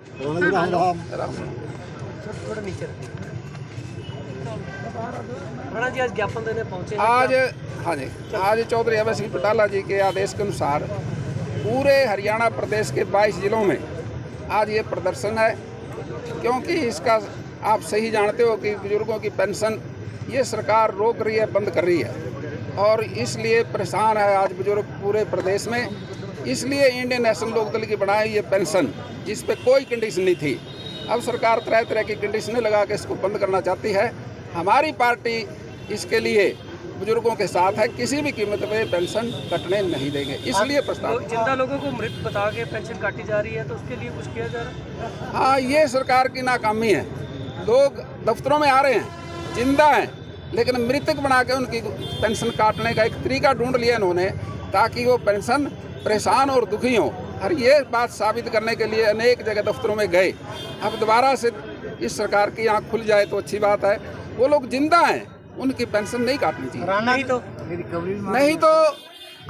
राम राम। थोड़ा नीचे राणा जी आज ज्ञापन देने पहुंचे हैं। आज हाँ जी, आज चौधरी अभय सिंह चौटाला जी के आदेश के अनुसार पूरे हरियाणा प्रदेश के 22 जिलों में आज ये प्रदर्शन है, क्योंकि इसका आप सही जानते हो कि बुजुर्गों की पेंशन ये सरकार रोक रही है, बंद कर रही है, और इसलिए परेशान है आज बुजुर्ग पूरे प्रदेश में। इसलिए इंडियन नेशनल लोकदल की बनाई ये पेंशन, जिस पे कोई कंडीशन नहीं थी, अब सरकार तरह तरह की कंडीशनें लगा के इसको बंद करना चाहती है। हमारी पार्टी इसके लिए बुजुर्गों के साथ है, किसी भी कीमत पे पेंशन कटने नहीं देंगे, इसलिए प्रस्ताव। जिंदा लोगों को मृत बता के पेंशन काटी जा रही है, तो उसके लिए कुछ किया जा रहा है? हाँ, ये सरकार की नाकामी है। लोग दफ्तरों में आ रहे हैं, जिंदा हैं, लेकिन मृतक बना के उनकी पेंशन काटने का एक तरीका ढूंढ लिया इन्होंने, ताकि वो पेंशन परेशान और दुखी हों। और ये बात साबित करने के लिए अनेक जगह दफ्तरों में गए। अब दोबारा से इस सरकार की आँख खुल जाए तो अच्छी बात है। वो लोग जिंदा हैं, उनकी पेंशन नहीं काटनी चाहिए। नहीं तो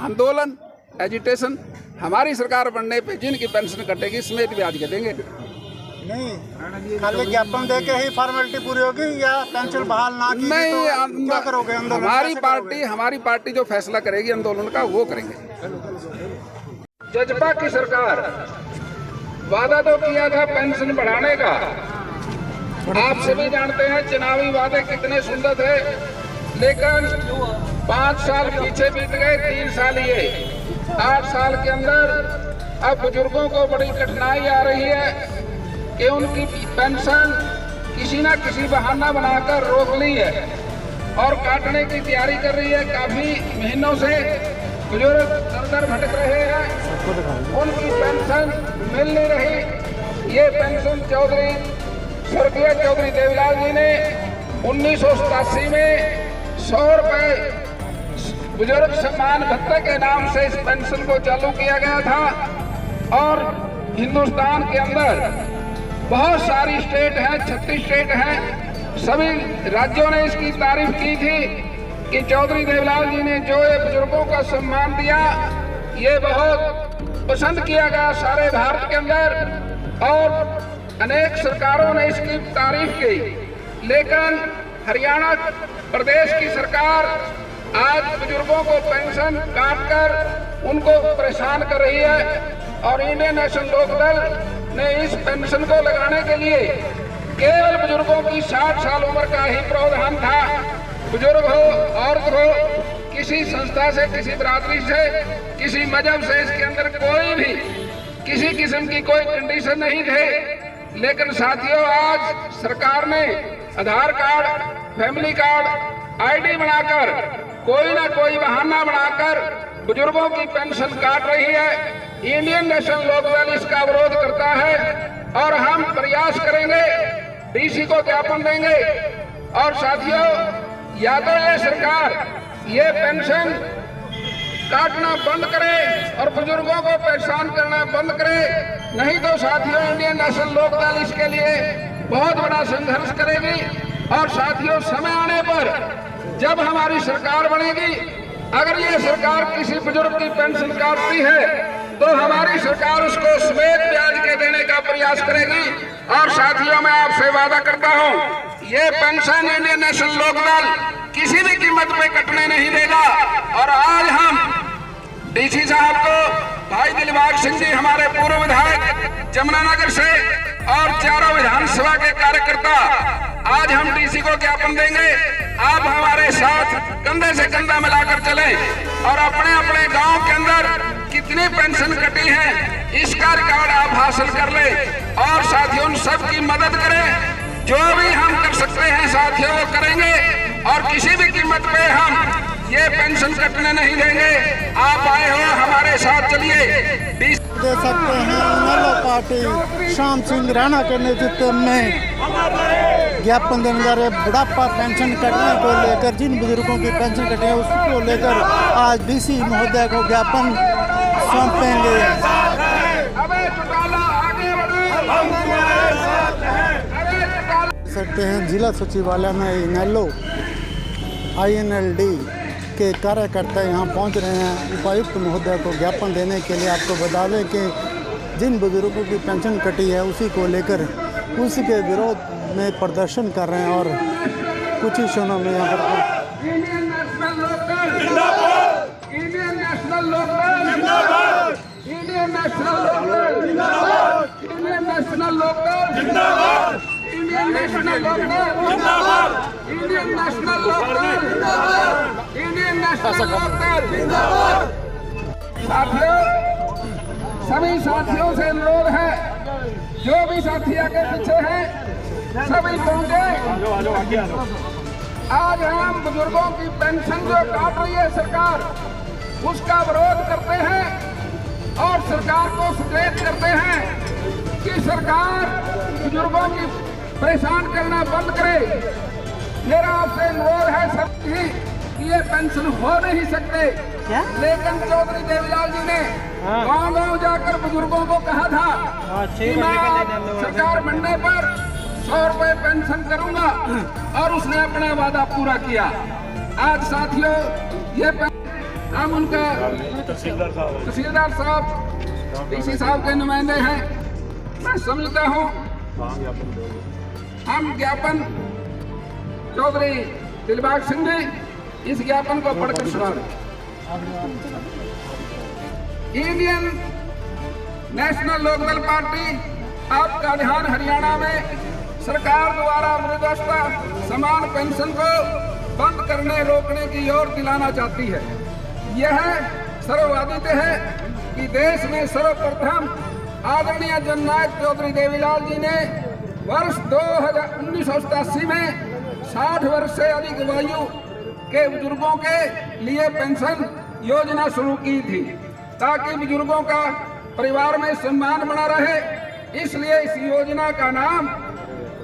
आंदोलन, एजिटेशन, हमारी सरकार बनने पे जिनकी पेंशन कटेगी समेत ब्याज के देंगे। नहीं, खाली ज्ञापन दे के ही फॉर्मेलिटी पूरी होगी या पेंशन बहाल ना की तो क्या करोगे? हमारी पार्टी जो फैसला करेगी आंदोलन का वो करेंगे। जजपा की सरकार वादा तो किया था पेंशन बढ़ाने का, आप सभी जानते हैं चुनावी वादे कितने सुंदर थे, लेकिन 5 साल पीछे बीत गए, 3 साल ये 8 साल के अंदर अब बुजुर्गों को बड़ी कठिनाई आ रही है कि उनकी पेंशन किसी ना किसी बहाना बनाकर रोक ली है और काटने की तैयारी कर रही है। काफी महीनों से बुजुर्ग दर भटक रहे हैं, उनकी पेंशन मिल नहीं रही। ये पेंशन स्वर्गीय चौधरी देवीलाल जी ने 1987 में 100 रुपए बुजुर्ग सम्मान भत्ते के नाम से इस पेंशन को चालू किया गया था। और हिंदुस्तान के अंदर बहुत सारी स्टेट हैं, 36 स्टेट हैं, सभी राज्यों ने इसकी तारीफ की थी कि चौधरी देवीलाल जी ने जो ये बुजुर्गों का सम्मान दिया, ये बहुत पसंद किया गया सारे भारत के अंदर, और अनेक सरकारों ने इसकी तारीफ की। लेकिन हरियाणा प्रदेश की सरकार आज बुजुर्गों को पेंशन काटकर उनको परेशान कर रही है, और इंडियन नेशनल लोकदल ने इस पेंशन को लगाने के लिए केवल बुजुर्गों की 60 साल उम्र का ही प्रावधान था। बुजुर्ग हो, औरत हो, किसी संस्था से, किसी बरादरी से, किसी मजहब से इसके अंदर कोई भी किसी किस्म की कोई कंडीशन नहीं थे। लेकिन साथियों, आज सरकार ने आधार कार्ड, फैमिली कार्ड, आईडी बनाकर कोई ना कोई बहाना बनाकर बुजुर्गों की पेंशन काट रही है। इंडियन नेशनल लोकदल इसका विरोध करता है और हम प्रयास करेंगे, डीसी को ज्ञापन देंगे। और साथियों, या तो ये सरकार ये पेंशन काटना बंद करे और बुजुर्गों को परेशान करना बंद करे, नहीं तो साथियों इंडियन नेशनल लोकदल इसके लिए बहुत बड़ा संघर्ष करेगी। और साथियों, समय आने पर जब हमारी सरकार बनेगी, अगर ये सरकार किसी बुजुर्ग की पेंशन काटती है तो हमारी सरकार उसको समेत ब्याज के देने का प्रयास करेगी। और साथियों, मैं आपसे वादा करता हूँ, ये पेंशन इंडियन नेशनल लोकदल किसी भी कीमत पे कटने नहीं देगा। और आज हम डीसी साहब को, भाई दिलबाग सिंह जी हमारे पूर्व विधायक जमुनानगर से, और चारों विधानसभा के कार्यकर्ता, आज हम डीसी को ज्ञापन देंगे, आप हमारे साथ कंधे से कंधा मिलाकर चलें और अपने अपने गांव के अंदर कितनी पेंशन कटी है इसका रिकॉर्ड आप हासिल कर लें। और साथियों, उन सबकी मदद करें, जो भी हम कर सकते हैं साथियों वो करेंगे, और किसी भी कीमत पे हम ये पेंशन कटने नहीं देंगे। आप आए हो, हमारे साथ चलिए। दे सकते हैं इनेलो पार्टी श्याम सिंह राणा के नेतृत्व में ज्ञापन देने जा रहे बुढ़ापा पेंशन कटने को लेकर, जिन बुजुर्गों की पेंशन कटे उसको लेकर आज डीसी महोदय को ज्ञापन सौंपेंगे। सकते हैं जिला सचिवालय में इनेलो INLD के कार्यकर्ता यहाँ पहुँच रहे हैं उपायुक्त महोदय को ज्ञापन देने के लिए। आपको बता दें कि जिन बुजुर्गों की पेंशन कटी है उसी को लेकर उसके विरोध में प्रदर्शन कर रहे हैं। और कुछ ही क्षणों में यहाँ पर इंडियन नेशनल लोकदल जिंदाबाद, इंडियन नेशनल लोकदल जिंदाबाद, इंडियन नेशनल लोकदल जिंदाबाद, इंडियन नेशनल लोकदल जिंदाबाद, इंडियन नेशनल लोकदल जिंदाबाद, इंडियन नेशनल लोकदल जिंदाबाद, इंडियन नेशनल लोकदल जिंदाबाद। साथियों, सभी साथियों से अनुरोध है, जो भी साथी आगे पीछे हैं सभी पहुंचे। आज हम बुजुर्गों की पेंशन जो काट रही है सरकार, उसका विरोध करते हैं और सरकार को सचेत करते हैं कि सरकार बुजुर्गों की परेशान करना बंद करे। मेरा आपसे अनुरोध है सर कि ये पेंशन हो नहीं सकते, लेकिन चौधरी देवीलाल जी ने गांव-गांव जाकर बुजुर्गों को कहा था कि मैं सरकार बनने पर 100 रुपए पेंशन करूंगा, और उसने अपना वादा पूरा किया। आज साथियों, ये हम उनका तहसीलदार साहब, डीसी साहब के नुमाइंदे हैं, मैं समझता हूँ हम ज्ञापन चौधरी दिलबाग सिंह जी इस ज्ञापन को पढ़कर सुना दें। इंडियन नेशनल लोकदल पार्टी आपका ध्यान हरियाणा में सरकार द्वारा वृद्धावस्था समान पेंशन को बंद करने रोकने की ओर दिलाना चाहती है। यह सर्ववादित है कि देश में सर्वप्रथम आदरणीय जननायक चौधरी देवीलाल जी ने वर्ष 1987 में 60 वर्ष से अधिक आयु के बुजुर्गों के लिए पेंशन योजना शुरू की थी, ताकि बुजुर्गों का परिवार में सम्मान बना रहे। इसलिए इस योजना का नाम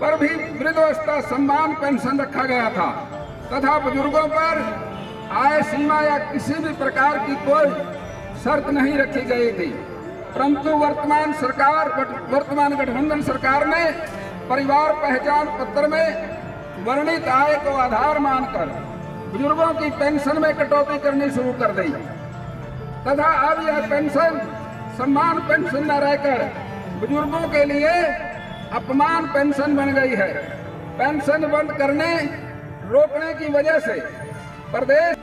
पर भी वृद्धावस्था सम्मान पेंशन रखा गया था तथा बुजुर्गों पर आय सीमा या किसी भी प्रकार की कोई शर्त नहीं रखी गई थी। परंतु वर्तमान गठबंधन सरकार ने परिवार पहचान पत्र में वर्णित आय को आधार मानकर बुजुर्गों की पेंशन में कटौती करनी शुरू कर दी तथा अब यह पेंशन सम्मान पेंशन न रहकर बुजुर्गों के लिए अपमान पेंशन बन गई है। पेंशन बंद करने रोकने की वजह से प्रदेश